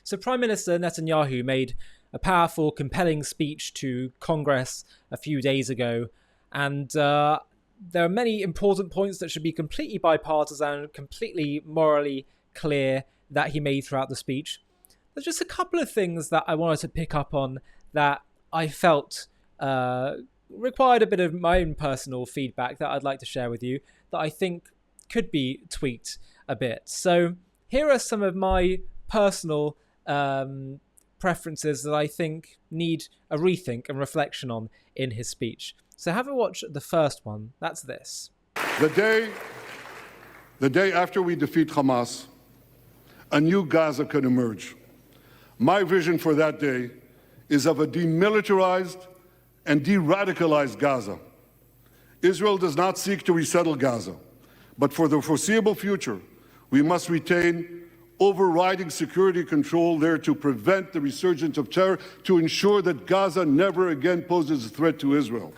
So Prime Minister Netanyahu made a powerful, compelling speech to Congress a few days ago, and there are many important points that should be completely bipartisan, completely morally clear that he made throughout the speech. There's just a couple of things that I wanted to pick up on that I felt required a bit of my own personal feedback that I'd like to share with you that I think could be tweaked a bit. So here are some of my personal preferences that I think need a rethink and reflection on in his speech. So have a watch the first one. That's this. The day after we defeat Hamas, a new Gaza could emerge. My vision for that day is of a demilitarized and de-radicalized Gaza. Israel does not seek to resettle Gaza, but for the foreseeable future, we must retain overriding security control there to prevent the resurgence of terror, to ensure that Gaza never again poses a threat to Israel.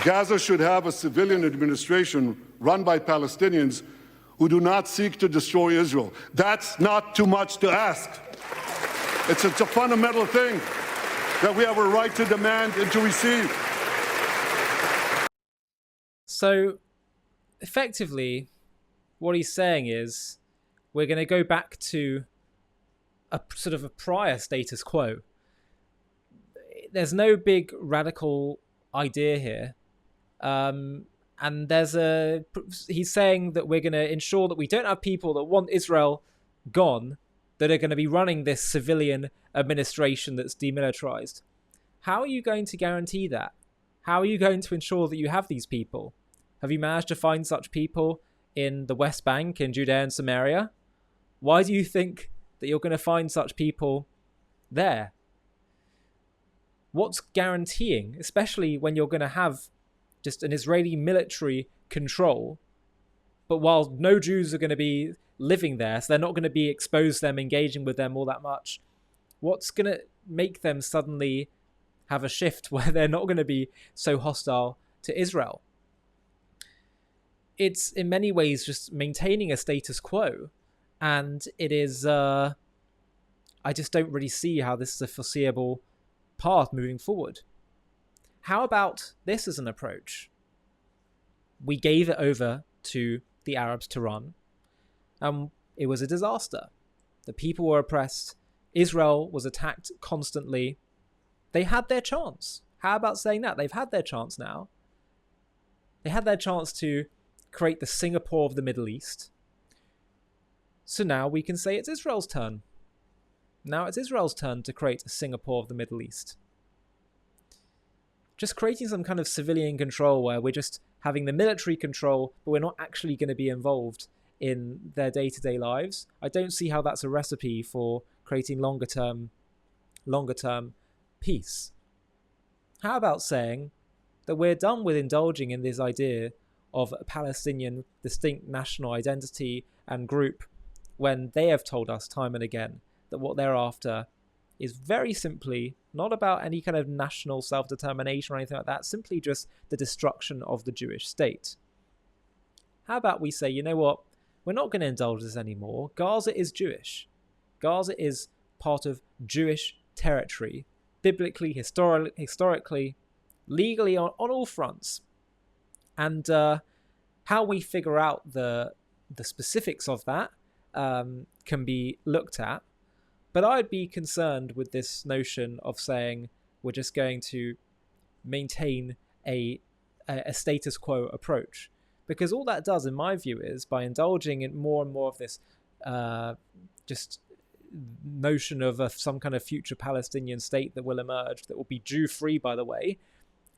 Gaza should have a civilian administration run by Palestinians who do not seek to destroy Israel. That's not too much to ask. It's a fundamental thing that we have a right to demand and to receive. So, effectively, what he's saying is we're going to go back to a sort of a prior status quo. There's no big radical idea here. And he's saying that we're going to ensure that we don't have people that want Israel gone that are going to be running this civilian administration that's demilitarized. How are you going to guarantee that? How are you going to ensure that you have these people? Have you managed to find such people in the West Bank, in Judea and Samaria? Why do you think that you're going to find such people there? What's guaranteeing, especially when you're going to have just an Israeli military control, but while no Jews are going to be living there, so they're not going to be exposed to them, engaging with them all that much, what's going to make them suddenly have a shift where they're not going to be so hostile to Israel? It's in many ways just maintaining a status quo, and it is, I just don't really see how this is a foreseeable path moving forward. How about this as an approach? We gave it over to the Arabs to run, and it was a disaster. The people were oppressed. Israel was attacked constantly. They had their chance. How about saying that? They've had their chance now. They had their chance to create the Singapore of the Middle East. So now we can say it's Israel's turn. Now it's Israel's turn to create a Singapore of the Middle East. Just creating some kind of civilian control where we're just having the military control, but we're not actually going to be involved in their day-to-day lives. I don't see how that's a recipe for creating longer-term peace. How about saying that we're done with indulging in this idea of a Palestinian distinct national identity and group when they have told us time and again that what they're after is very simply not about any kind of national self-determination or anything like that, simply just the destruction of the Jewish state. How about we say, you know what, we're not going to indulge this anymore. Gaza is Jewish. Gaza is part of Jewish territory, biblically, historically, legally, on all fronts. And how we figure out the specifics of that can be looked at. But I'd be concerned with this notion of saying we're just going to maintain a status quo approach. Because all that does, in my view, is by indulging in more and more of this just notion of some kind of future Palestinian state that will emerge, that will be Jew-free, by the way,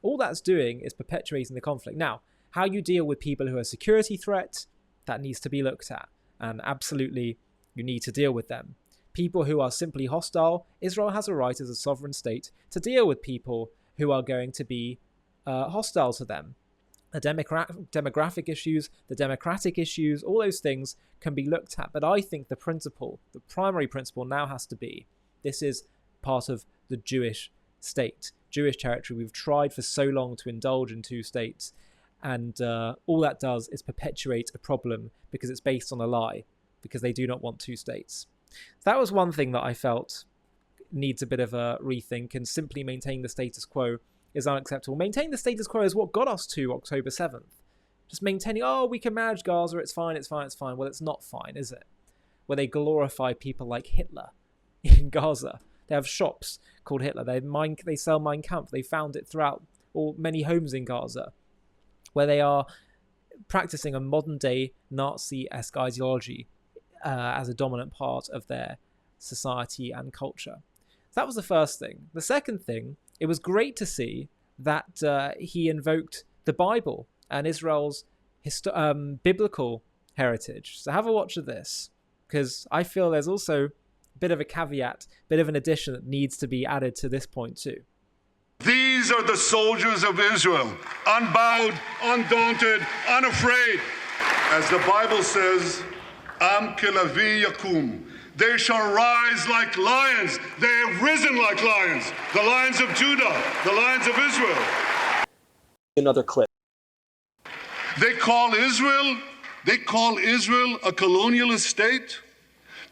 all that's doing is perpetuating the conflict. Now, how you deal with people who are a security threat, that needs to be looked at. And absolutely, you need to deal with them. People who are simply hostile, Israel has a right as a sovereign state to deal with people who are going to be hostile to them. The demographic issues, the democratic issues, all those things can be looked at. But I think the primary principle now has to be, this is part of the Jewish state. Jewish territory. We've tried for so long to indulge in two states, and all that does is perpetuate a problem because it's based on a lie, because they do not want two states. That was one thing that I felt needs a bit of a rethink, and simply maintaining the status quo is unacceptable. Maintaining the status quo is what got us to October 7th. Just maintaining, oh, we can manage Gaza, it's fine, it's fine, it's fine. Well, it's not fine, is it? Where they glorify people like Hitler in Gaza. They have shops called Hitler. They sell Mein Kampf. They found it throughout many homes in Gaza, where they are practicing a modern-day Nazi-esque ideology as a dominant part of their society and culture. So that was the first thing. The second thing, it was great to see that he invoked the Bible and Israel's biblical heritage. So have a watch of this, because I feel there's also a bit of a caveat, a bit of an addition that needs to be added to this point too. These are the soldiers of Israel, unbowed, undaunted, unafraid. As the Bible says, Am kelavi yakum. They shall rise like lions. They have risen like lions. The lions of Judah, the lions of Israel. Another clip. They call Israel a colonialist state.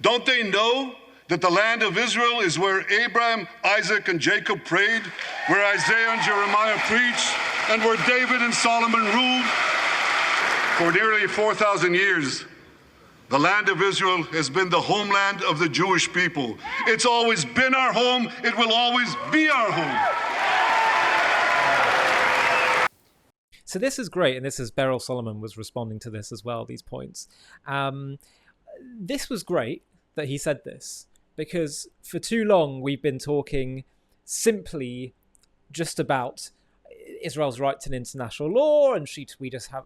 Don't they know that the land of Israel is where Abraham, Isaac, and Jacob prayed, where Isaiah and Jeremiah preached, and where David and Solomon ruled? For nearly 4,000 years, the land of Israel has been the homeland of the Jewish people. It's always been our home. It will always be our home. So this is great, and this is Beryl Solomon was responding to this as well, these points. This was great that he said this, because for too long we've been talking simply just about Israel's right to international law, and we just have,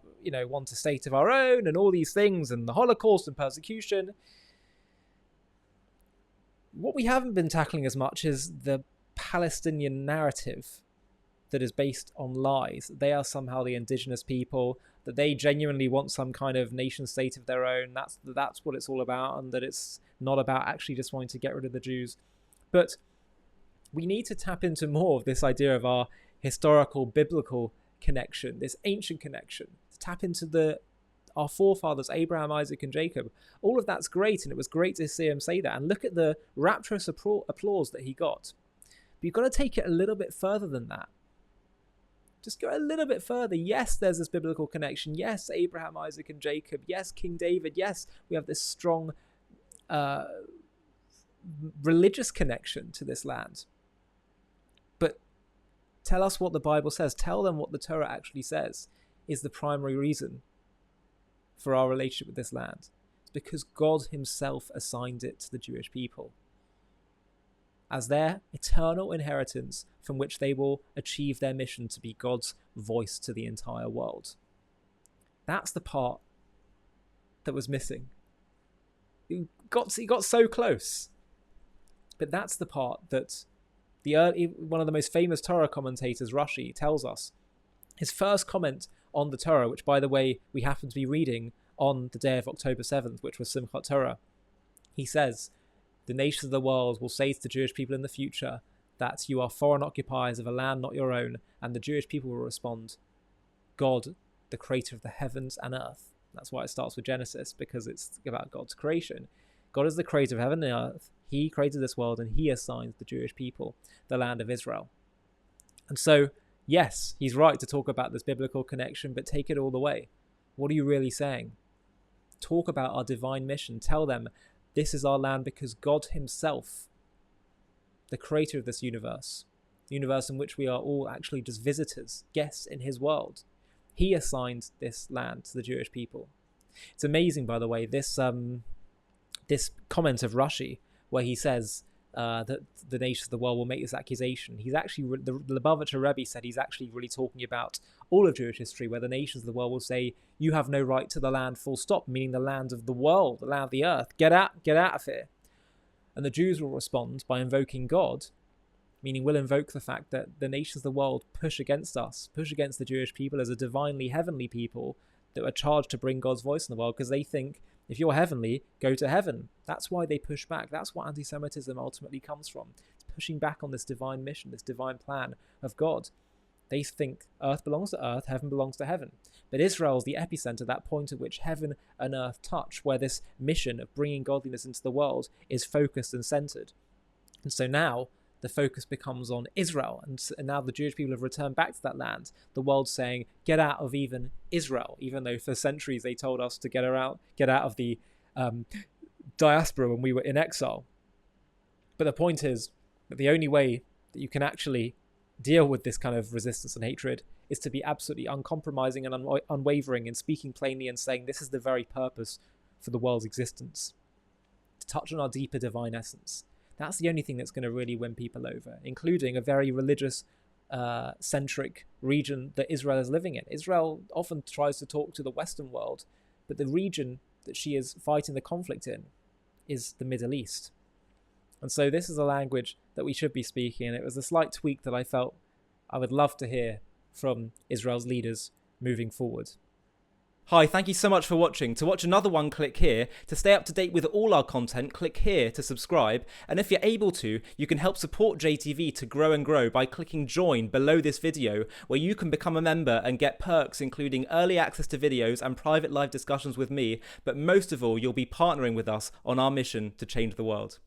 want a state of our own, and all these things, and the Holocaust and persecution. What we haven't been tackling as much is the Palestinian narrative that is based on lies. They are somehow the indigenous people, that they genuinely want some kind of nation state of their own. That's what it's all about, and that it's not about actually just wanting to get rid of the Jews. But we need to tap into more of this idea of our historical, biblical connection, this ancient connection, to tap into our forefathers, Abraham, Isaac, and Jacob. All of that's great, and it was great to see him say that. And look at the rapturous applause that he got. But you've got to take it a little bit further than that. Just go a little bit further. Yes, there's this biblical connection. Yes, Abraham, Isaac, and Jacob. Yes, King David. Yes, we have this strong religious connection to this land. But tell us what the Bible says. Tell them what the Torah actually says is the primary reason for our relationship with this land. It's because God himself assigned it to the Jewish people as their eternal inheritance from which they will achieve their mission to be God's voice to the entire world. That's the part that was missing. He got so close. But that's the part that one of the most famous Torah commentators, Rashi, tells us. His first comment on the Torah, which, by the way, we happen to be reading on the day of October 7th, which was Simchat Torah, he says, the nations of the world will say to the Jewish people in the future that you are foreign occupiers of a land not your own, and the Jewish people will respond, God, the creator of the heavens and earth. That's why it starts with Genesis, because it's about God's creation. God is the creator of heaven and earth. He created this world, and he assigns the Jewish people the land of Israel. And so, yes, he's right to talk about this biblical connection, but take it all the way. What are you really saying? Talk about our divine mission. Tell them this is our land because God himself, the creator of this universe, the universe in which we are all actually just visitors, guests in his world, he assigned this land to the Jewish people. It's amazing, by the way, this comment of Rashi, where he says that the nations of the world will make this accusation. He's actually, the Lubavitcher Rebbe said he's actually really talking about all of Jewish history, where the nations of the world will say, you have no right to the land, full stop, meaning the land of the world, the land of the earth. Get out of here. And the Jews will respond by invoking God, meaning we'll invoke the fact that the nations of the world push against us, push against the Jewish people as a divinely heavenly people that are charged to bring God's voice in the world, because they think, if you're heavenly, go to heaven. That's why they push back. That's what anti-Semitism ultimately comes from. It's pushing back on this divine mission, this divine plan of God. They think earth belongs to earth, heaven belongs to heaven. But Israel is the epicenter, that point at which heaven and earth touch, where this mission of bringing godliness into the world is focused and centered. And so now the focus becomes on Israel, and now the Jewish people have returned back to that land. The world's saying, get out of even Israel, even though for centuries they told us to get out of the diaspora when we were in exile. But the point is that the only way that you can actually deal with this kind of resistance and hatred is to be absolutely uncompromising and unwavering in speaking plainly and saying this is the very purpose for the world's existence, to touch on our deeper divine essence. That's the only thing that's going to really win people over, including a very religious centric region that Israel is living in. Israel often tries to talk to the Western world, but the region that she is fighting the conflict in is the Middle East. And so this is a language that we should be speaking, and it was a slight tweak that I felt I would love to hear from Israel's leaders moving forward. Hi, thank you so much for watching. To watch another one, click here. To stay up to date with all our content, click here to subscribe. And if you're able to, you can help support JTV to grow and grow by clicking join below this video, where you can become a member and get perks including early access to videos and private live discussions with me. But most of all, you'll be partnering with us on our mission to change the world.